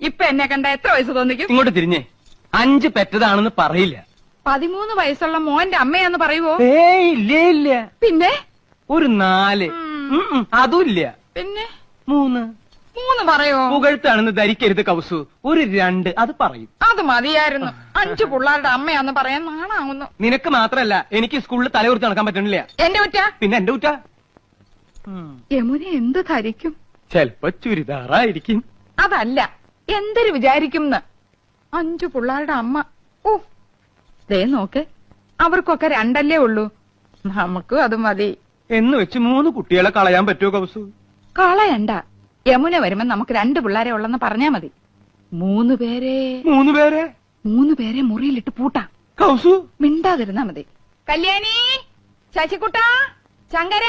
ഇപ്പൊ എന്നെ കണ്ട എത്ര വയസ്സ് തോന്നിക്കും? ഇങ്ങോട്ട് തിരിഞ്ഞേ, 5 പെറ്റതാണെന്ന് പറയില്ല. 13 വയസ്സുള്ള മോന്റെ അമ്മയാന്ന് പറയുവോ? ഇല്ലേ ഇല്ല. പിന്നെ ഒരു 4. അതും ഇല്ല. പിന്നെ 3 പറയോ? പുകഴ്ത്താണെന്ന് ധരിക്കരുത് കൗസു. ഒരു 2 അത് പറയും. അത് മതിയായിരുന്നു. 5 പിള്ളേരുടെ അമ്മയാന്ന് പറയാൻ നാണാവുന്നു. നിനക്ക് മാത്രല്ല, എനിക്ക് സ്കൂളിൽ തലകുറിച്ച് നടക്കാൻ പറ്റണില്ല. എന്റെ കുറ്റ? പിന്നെ എന്റെ കുറ്റ. യമുന എന്ത് ധരിക്കും? ചെലപ്പോ ചുരിദാറായിരിക്കും. അതല്ല, എന്തൊരു വിചാരിക്കും 5 പിള്ളേരുടെ അമ്മ. ഓ, ദേ നോക്ക്, അവർക്കൊക്കെ 2 ഉള്ളൂ. നമുക്കും അത് മതി എന്ന് വെച്ച് 3 കുട്ടികളെ കളയാൻ പറ്റുമോ കൗസു? കളയണ്ട. യമുന വരുമ്പോ നമുക്ക് 2 പിള്ളേരെ ഉള്ളെന്ന് പറഞ്ഞാ മതി. 3 പേരെ മുറിയിലിട്ട് പൂട്ടാം. കൗസു മിണ്ടാതിരുന്നാ മതി. കല്യാണി, ശശികുട്ട, ശങ്കര.